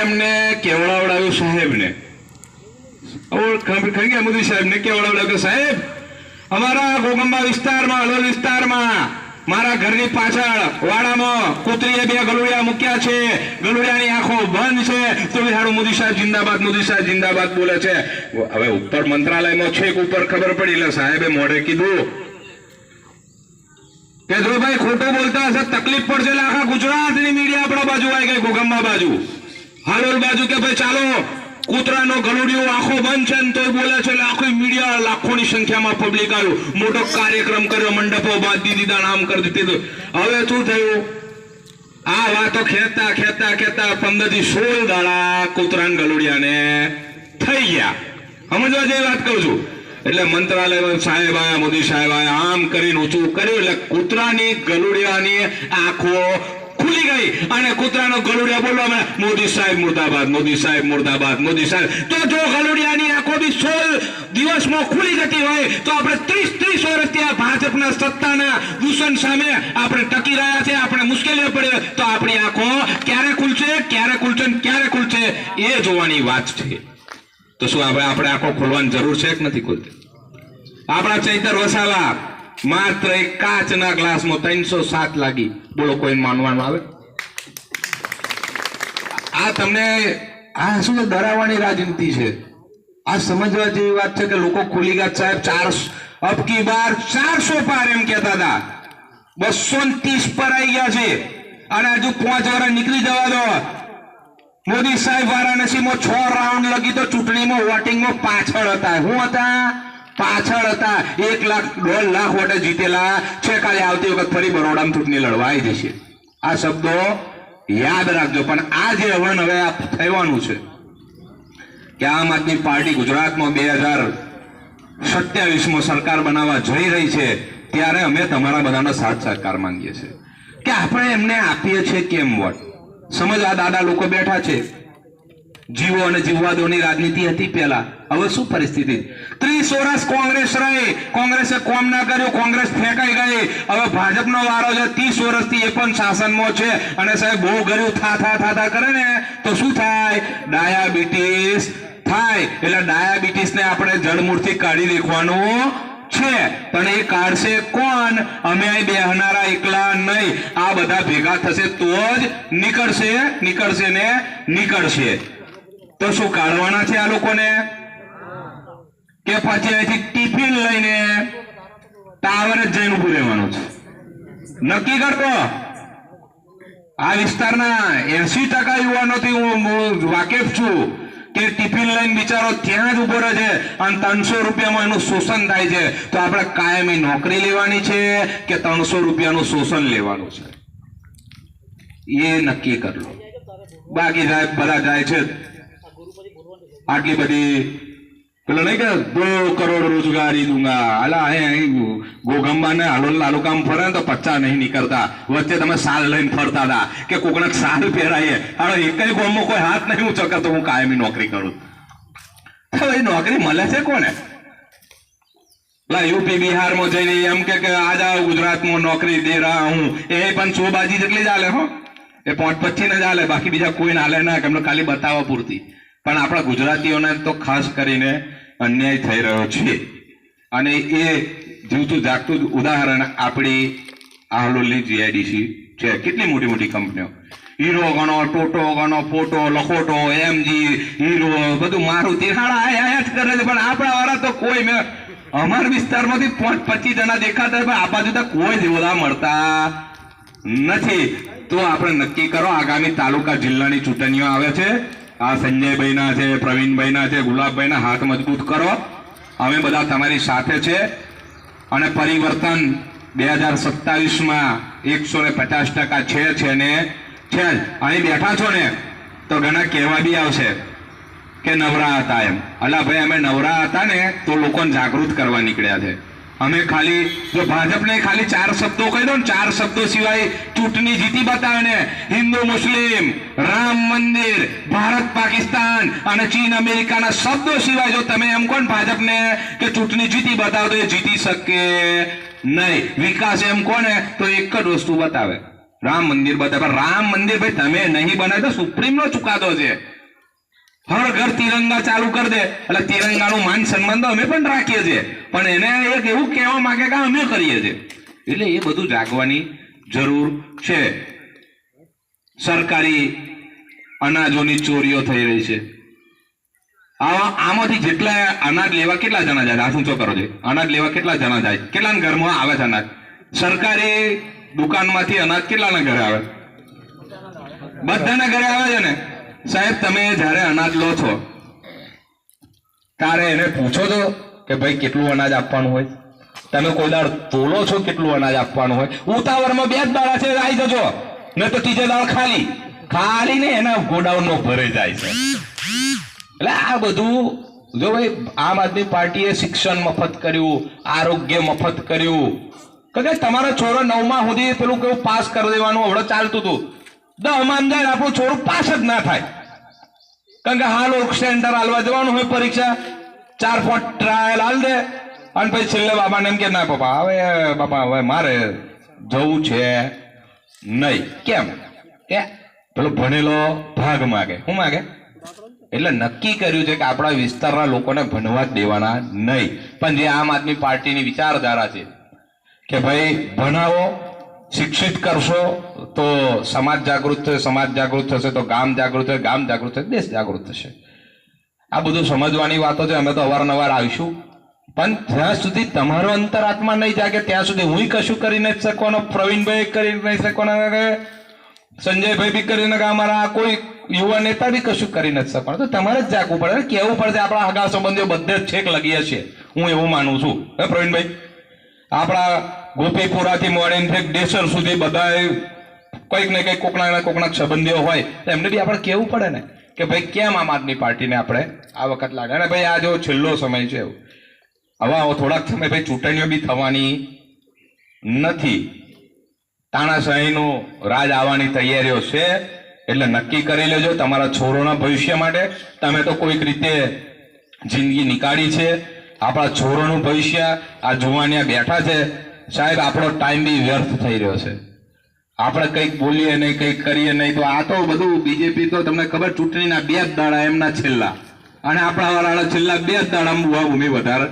એમને કેવડાવડાવ્યું સાહેબને, ખરી ગયા મોદી સાહેબને કેવડાવડાવ્યું કે સાહેબ અમારા ગોગંબા વિસ્તારમાં, હલોલ વિસ્તારમાં મારા ઘરની પાછળ વાડામાં કૂતરીએ 2 ગલુડિયા મૂક્યા છે, ગલુડિયાની આંખો બંધ છે, તો સારું મોદી સાહેબ જિંદાબાદ, મોદી સાહેબ જિંદાબાદ બોલે છે. હવે ઉપર મંત્રાલયમાં છેક ઉપર ખબર પડી એટલે સાહેબે મોઢે કીધું કે જો ભાઈ ખોટું બોલતા હશે તકલીફ પડશે એટલે આખા ગુજરાતની મીડિયા આપણા બાજુ આવી ગઈ, ગોગંબા બાજુ, હાલોલ બાજુ, કે ભાઈ ચાલો કૂતરાનો ગલુડિયો આંખો બંધ છે ને તોય બોલે છે એટલે આખી મીડિયા લાખોની સંખ્યામાં પબ્લિક આવ્યું, મોટો કાર્યક્રમ કર્યો, મંડપો બાંધી દીધા, નામ કરી દીધું. હવે શું થયું? આ વાતો ખેંચતા ખેંચતા ખેંચતા 15 થી 16 દાડા કૂતરાના ગલુડિયાને થઈ ગયા. સમજવા જેવી વાત કહું છું. એટલે મંત્રાલય સાહેબ આયા, મોદી સાહેબ આયા, આમ કરીને ઊંચું કર્યું એટલે કૂતરાની ગલુડિયાની આંખો ખુલી ગઈ અને કૂતરાનો ગલુડિયા બોલવા મોદી સાહેબ મુર્દાબાદ, મોદી સાહેબ મુર્દાબાદ, મોદી સાહેબ. તો જો ગલુડિયાની આંખો બી 16 દિવસમાં ખુલી જતી હોય તો આપણે 30 વર્ષથી આ ભાજપના સત્તાના દૂષણ સામે આપણે ટકી રહ્યા છે, આપણે મુશ્કેલીઓ પડે તો આપણી આંખો ક્યારે ખુલશે, ક્યારે ખુલશે, ક્યારે ખુલશે એ જોવાની વાત છે. તો શું આપણે આંખો ખોલવાની જરૂર છે કે નથી ખુલતી? આપણા ચૈતર વસાવા માત્ર એક કાચના ગ્લાસમાં 307 લાગી, બોલો કોઈ માનવાનું આવે? આ તમને આ શું ડરાવવાની રાજનીતિ છે? આ સમજવા જેવી વાત છે કે લોકો ખુલી ગયા સાહેબ, અબ કી બાર 400 પાર એમ કહેતા હતા, 230 પર આવી ગયા છે અને હજુ 5 વર્ષ નીકળી જવા દો. મોદી સાહેબ વારાણસીમાં 6 રાઉન્ડ લગી તો ચૂંટણીમાં વોટિંગમાં પાછળ હતા. શું હતા? પાછળ હતા. 1 લાખ 1.5 લાખ વોટે જીતેલા છે. કાલે આવતી વખત ફરી બરોડામાં ચૂંટણી લડવાઈ જશે. આ શબ્દો યાદ રાખજો. પણ આ જે હવન હવે આ થવાનું છે કે આમ આદમી પાર્ટી ગુજરાતમાં 2027માં સરકાર બનાવવા જઈ રહી છે, ત્યારે અમે તમારા બધાનો સાથ સહકાર માંગીએ છીએ કે આપણે એમને આપીએ છીએ કેમ વોટ. સમજવા દાદા લોકો બેઠા છે. જીવો અને જીવવાદોની રાજનીતિ હતી પહેલા, હવે શું પરિસ્થિતિ? 30 વર્ષ કોંગ્રેસ રહી, કોંગ્રેસે કોમ ના કર્યું, કોંગ્રેસ ફેંકાઈ ગઈ. હવે ભાજપનો વારો છે. 30 વર્ષથી એ પણ શાસનમાં છે અને સાહેબ બહુ ગર્યું થા કરે ને તો શું થાય? ડાયાબિટીસ થાય. એટલે ડાયાબિટીસ ને આપણે જડમૂળથી કાઢી નાખવાનું છે. પણ એ કાઢશે કોણ? અમે અહીં બેહનારા એકલા નહીં, આ બધા ભેગા થશે તો જ નીકળશે ને નીકળશે. તો શું કાઢવાના છે આ લોકોને કે પછી અહીંથી ટિફિન લઈને ટાવર જ જઈને ઉભું રહેવાનું છે? નક્કી કરતો. આ વિસ્તારના 80% યુવાનોથી હું વાકેફ છું કે ટિફિન લઈને બિચારો ત્યાં જ ઉભો રહે છે અને 300 રૂપિયામાં એનું શોષણ થાય છે. તો આપણે કાયમી નોકરી લેવાની છે કે 300 રૂપિયાનું શોષણ લેવાનું છે? એ નક્કી કરી લો. બાકી સાહેબ બધા જાય છે આટલી બધી પેલો નહીં કે 2 કરોડ રોજગારી દૂંગા. અલા અહીં ગોગંબા ને હાલોલ તાલુકામાં ફરે તો 50 નહીં નીકળતા. વચ્ચે તમે સાલ લઈને ફરતા હતા કે કોકને સાલ પહેરાઈએ. હાલો એકય ગામમાં કોઈ હાથ નહીં ઊંચો કરતો હું કાયમી નોકરી કરું. તો એ નોકરી મળે છે કોને? યુપી બિહારમાં જઈને એમ કે આ જાઓ ગુજરાતમાં નોકરી દે રહા હું, એ પણ 100 બાજી જેટલી જ હાલે. હો, એ 5-25 ને જ હાલે, બાકી બીજા કોઈને હાલે ના, એમને ખાલી બતાવવા પૂરતી. પણ આપણા ગુજરાતીઓને તો ખાસ કરીને અન્યાય થઈ રહ્યો છે. અને એ જીવતું જાગતું ઉદાહરણ આપણી હાલોલની જીઆઈડીસી છે. કેટલી મોટી મોટી કંપનીઓ, હીરો ગણો, ટોટો ગણો, ફોટો લખોટો, એમજી, હીરો, બધું મારુતિ આયા જ કરે છે. પણ આપણા વાળા તો કોઈ, મેં અમારા વિસ્તારમાંથી 25 જણા દેખાતા, પણ આ બાજુ તો કોઈ જોવા મળતા નથી. તો આપણે નક્કી કરો, આગામી તાલુકા જિલ્લાની ચૂંટણીઓ આવે છે. આ સંજયભાઈ ના છે, પ્રવીણભાઈ ના છે, ગુલાબભાઈ ના હાથ મજબૂત કરો. અમે બધા તમારી સાથે છે અને પરિવર્તન 2027માં 150% છે ને છે જ. અહીં બેઠા છો ને તો ઘણા કહેવા બી આવશે કે નવરા હતા એમ. અલા ભાઈ, અમે નવરા હતા ને તો લોકોને જાગૃત કરવા નીકળ્યા છે. અમે ખાલી જો ભાજપને ખાલી 4 શબ્દો કહી દો ને, 4 શબ્દો સિવાય ચૂંટણી જીતી બતાવે ને, હિન્દુ મુસ્લિમ, રામ મંદિર, ભારત પાકિસ્તાન અને ચીન અમેરિકાના શબ્દો સિવાય જો તમે એમ કહો ને ભાજપને કે ચૂંટણી જીતી બતાવો તો એ જીતી શકે નહીં. વિકાસ એમ કોને તો એક જ વસ્તુ બતાવે, રામ મંદિર બતાવે. રામ મંદિર ભાઈ તમે નહીં બનાવે તો સુપ્રીમ નો ચુકાદો છે. હર ઘર તિરંગા ચાલુ કરી દે એટલે તિરંગાનું માન સન્માન તો અમે પણ રાખીએ છીએ, પણ એને એક એવું કહેવા માંગે કે અમે કરીએ છીએ. એટલે એ બધું જાગવાની જરૂર છે. સરકારી અનાજોની ચોરીઓ થઈ રહી છે. આમાંથી જેટલા અનાજ લેવા કેટલા જણા જાય? હાથ ઊંચો કરો છે. અનાજ લેવા કેટલા જણા જાય? કેટલાના ઘરમાં આવે છે અનાજ? સરકારી દુકાનમાંથી અનાજ કેટલાના ઘરે આવે? બધાના ઘરે આવે છે ને. સાહેબ, તમે જયારે અનાજ લો છો ત્યારે એને પૂછો છો કે ભાઈ કેટલું અનાજ આપવાનું હોય? તમે કોઈ દાળ તોલો છો કેટલું અનાજ આપવાનું હોય? ઉતાવળમાં 2 જ દાડા છે, આવી જજો, ને તો ત્રીજે દાળ ખાલી ને એના ગોડાઉનમાં ભરાઈ જાય છે. એટલે આ બધું જો ભાઈ આમ આદમી પાર્ટીએ શિક્ષણ મફત કર્યું, આરોગ્ય મફત કર્યું, કે તમારો છોરો 9મા સુધી પેલું કેવું પાસ કરી દેવાનું હવે ચાલતું હતું. 10માં જાય આપણું છોરું પાસ જ ના થાય, કારણ કે હાલ સેન્ટર હાલવા જવાનું હોય પરીક્ષા, 4-5 ટ્રાયલ હાલ દે અને પછી છેલ્લે બાબાને એમ કે ના પપ્પા હવે મારે જવું છે નહીં. કેમ? કે પેલો ભણેલો ભાગ માગે. શું માગે? એટલે નક્કી કર્યું છે કે આપણા વિસ્તારના લોકોને ભણવા જ દેવાના નહીં. પણ જે આમ આદમી પાર્ટીની વિચારધારા છે કે ભાઈ ભણાવો, શિક્ષિત કરશો તો સમાજ જાગૃત થશે, સમાજ જાગૃત થશે તો ગામ જાગૃત થશે, ગામ જાગૃત થશે દેશ જાગૃત થશે. આ બધું સમજવાની વાતો છે. અમે તો અવારનવાર આવીશું, પણ જ્યાં સુધી તમારો અંતરાત્મા નહીં જાગે ત્યાં સુધી હું કશું કરી નથી શકવાનો, પ્રવીણભાઈ કરી નહીં શકવાના, સંજયભાઈ બી કરીને અમારા કોઈ યુવા નેતા બી કશું કરી નથી શકવાનું. તો તમારે જ જાગવું પડે, કહેવું પડશે. આપણા હગા સંબંધીઓ બધે જ છેક લગીએ છીએ, હું એવું માનું છું. હે પ્રવીણભાઈ, આપણા ગોપીપુરાથી મોડીને ડેસર સુધી બધા કંઈક ને કંઈક કોકના સંબંધીઓ હોય તો એમને બી આપણે કહેવું પડે ને કે ભાઈ કેમ આમ આદમી પાર્ટીને આપણે આ વખત લાગે. અને ભાઈ આ જો છેલ્લો સમય છે, હવે થોડાક સમય ભાઈ ચૂંટણીઓ બી થવાની નથી, તાનાશાહીનું રાજ આવવાની તૈયારીઓ છે. એટલે નક્કી કરી લેજો તમારા છોરોના ભવિષ્ય માટે. તમે તો કોઈક રીતે જિંદગી નીકાળી છે, આપણા છોરોનું ભવિષ્ય આ જુવાનિયા બેઠા છે. સાહેબ, આપણો ટાઈમ બી વ્યર્થ થઈ રહ્યો છે. આપણે કંઈક બોલીએ નહીં, કંઈક કરીએ નહીં, તો આ તો બધું બીજેપી તો તમને ખબર, ચૂંટણીના 2 જ દાડા એમના છેલ્લા, અને આપણા વાળા છેલ્લા 2 જ દાડામાં ભૂમિ વધારે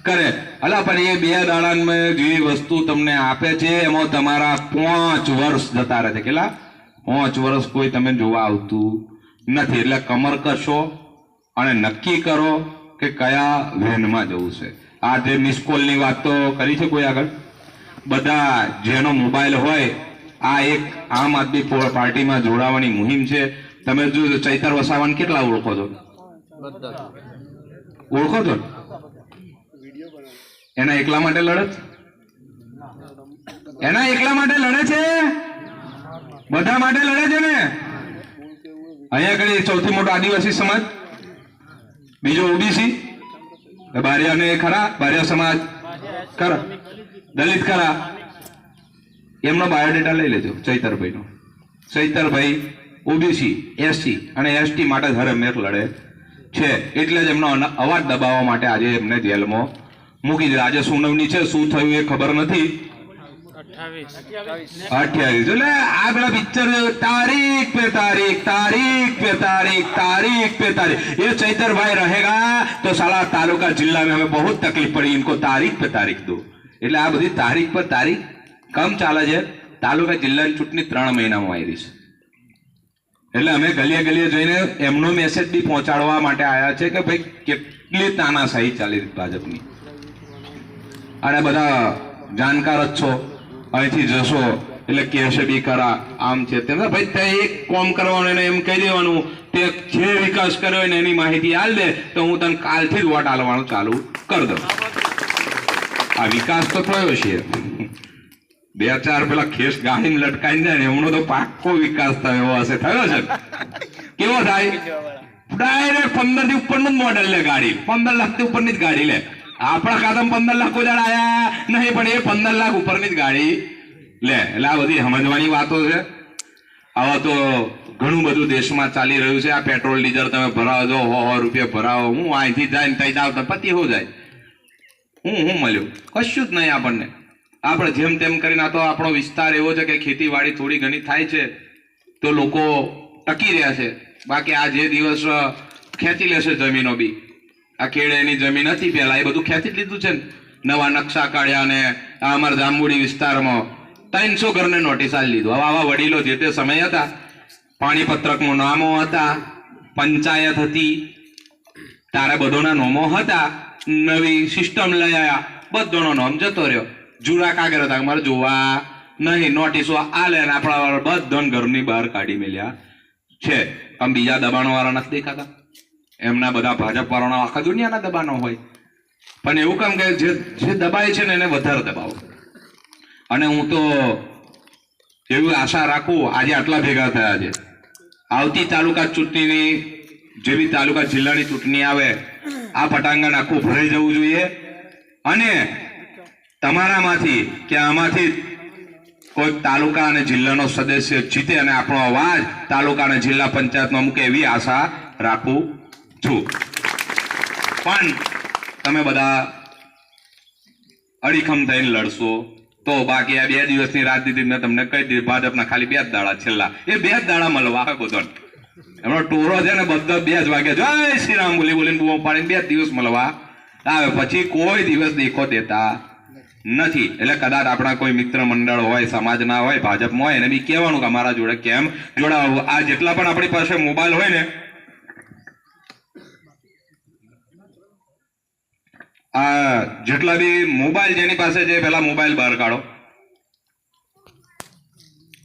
કરે. અલા પણ એ 2 દાડામાં જે વસ્તુ તમને આપે છે એમાં તમારા 5 વર્ષ જતા રહે છે. કેટલા? 5 વર્ષ કોઈ તમે જોવા આવતું નથી. એટલે કમર કશો અને નક્કી કરો કે કયા વેનમાં જવું છે. આ જે મિસ કોલની વાત તો કરી છે કોઈ આગળ? બધા જેનો મોબાઈલ હોય, આ એક આમ આદમી પાર્ટીમાં જોડાવાની મુહિમ છે. તમે જો ચૈતર વસાવાને કેટલા ઓળખો છો? ઓળખો છો? એના એકલા માટે લડત? એના એકલા માટે લડે છે? બધા માટે લડે છે ને? અહીંયા આગળ સૌથી મોટો આદિવાસી સમાજ, બીજો ઓબીસી, બારિયાને ખરા, બારિયા સમાજ ખરા, દલિત ખરા. એમનો બાયોડેટા લઈ લેજો ચૈતરભાઈનો. ચૈતરભાઈ ઓબીસી, એસસી અને એસટી માટે હરમેર લડે છે. એટલે જ એમનો અવાજ દબાવવા માટે આજે એમને જેલમાં મૂકી દીધા. આજે સુનાવણી છે, શું થયું એ ખબર નથી. 28 એટલે આ પેલા પિક્ચર તારીખ पे तारीख, तारीख पे तारीख, तारीख पे तारीख. ये चैतर भाई रहेगा तो साला तालुका जिला में हमें बहुत तकलीफ पड़ी, इनको तारीख पे तारीख दो. એટલે આ બધી તારીખ પર તારીખ કમ ચાલે છે. તાલુકા જિલ્લાની ચૂંટણી 3 મહિનામાં આવી છે. એટલે અમે ગલીએ ગલીએ જઈને એમનો મેસેજ બી પહોંચાડવા માટે આવ્યા છે કે ભાઈ કેટલી તાનાશાહી ચાલી ભાજપની. અને બધા જાણકાર જ છો, અહીંથી જશો એટલે કહેશે બી ખરા આમ છે તેમ. ભાઈ ત્યાં એક કોમ કરવાનું એને એમ કહી દેવાનું, તે જે વિકાસ કર્યો હોય ને એની માહિતી આલ દે તો હું તને કાલથી જ વોટ આલવાનું ચાલુ કરી દઉં. આ વિકાસ તો થયો છે. 2-4 પેલા ખેસ ગાડીને લટકાઈને જાય ને એમનો તો પાક્કો વિકાસ થયો હશે. થયો છે? કેવો થાય? ડાયરેક્ટ 15 થી ઉપરનું જ મોડેલ લે ગાડી, 15 લાખથી ઉપરની જ ગાડી લે. આપણા ખાતામાં 15 લાખ કોઈ આયા નહીં, પણ એ 15 લાખ ઉપરની જ ગાડી લે. એટલે આ બધી સમજવાની વાતો છે. આવા તો ઘણું બધું દેશમાં ચાલી રહ્યું છે. આ પેટ્રોલ ડીઝલ તમે ભરાવો છો, 100 રૂપિયા ભરાવો, હું અહીંથી જાય ને ત્યાં આવતા પતિ હો જાય. હું મળ્યું કશું જ નહીં આપણને. આપણે જેમ તેમ કરીને, આ તો આપણો વિસ્તાર એવો છે કે ખેતીવાડી થોડી ઘણી થાય છે તો લોકો ટકી રહ્યા છે. બાકી આ જે દિવસ ખેંચી લેશે જમીનો બી. આ ખેડેની જમીન હતી પેલા, એ બધું ખેંચી જ લીધું છે ને. નવા નકશા કાઢ્યા ને આ અમારા જાંબુડી વિસ્તારમાં 300 ઘરને નોટિસ આલી લીધું. હવે આવા વડીલો જે તે સમય હતા, પાણીપત્રકમાં નામો હતા, પંચાયત હતી, તારે બધોના નામો હતા, નવી સિસ્ટમ લઈ આવ્યા, બધોનો નામ જતો રહ્યો. જૂરા કાગળ હતા, મારે જોવા નહીં, નોટિસો આલે ને આપણા બધાને ઘરની બહાર કાઢી મેલ્યા છે. આમ બીજા દબાણો વાળા નથી દેખાતા? એમના બધા ભાજપ વાળાના આખા દુનિયાના દબાણો હોય, પણ એવું કામ કે જે દબાય છે ને એને વધારે દબાવો. અને હું તો એવી આશા રાખું, આજે આટલા ભેગા થયા છે, આવતી તાલુકા ચૂંટણીની જેવી તાલુકા જિલ્લાની ચૂંટણી આવે, આ પટાંગણ આખું ભરાઈ જવું જોઈએ. અને તમારામાંથી કે આમાંથી કોઈ તાલુકા અને જિલ્લાનો સદસ્ય જીતે અને આપણો અવાજ તાલુકા અને જિલ્લા પંચાયતમાં મૂકે એવી આશા રાખું છું. પણ તમે બધા અડીખમ થઈને લડશો તો બાકી આ 2 દિવસની રાજનીતિ મેં તમને કહી દીધી, ભાજપના ખાલી 2 જ દાડા છેલ્લા, એ 2 જ દાડા મળવા આવે બધાને. એમનો ટોરો છે ને બધા 2 જ વાગે જય શ્રી રામ બોલી બોલીને બૂમો પાડીને 2 દિવસ મળવા આવે, પછી કોઈ દિવસ દેખો દેતા નથી. એટલે કદાચ આપણા કોઈ મિત્ર મંડળ હોય, સમાજના હોય, ભાજપમાં હોય, એને બી કહેવાનું કે અમારા જોડે કેમ જોડાવું. આ જેટલા પણ આપણી પાસે મોબાઈલ હોય ને, આ જેટલા બી મોબાઈલ જેની પાસે છે પેલા મોબાઈલ બહાર કાઢો.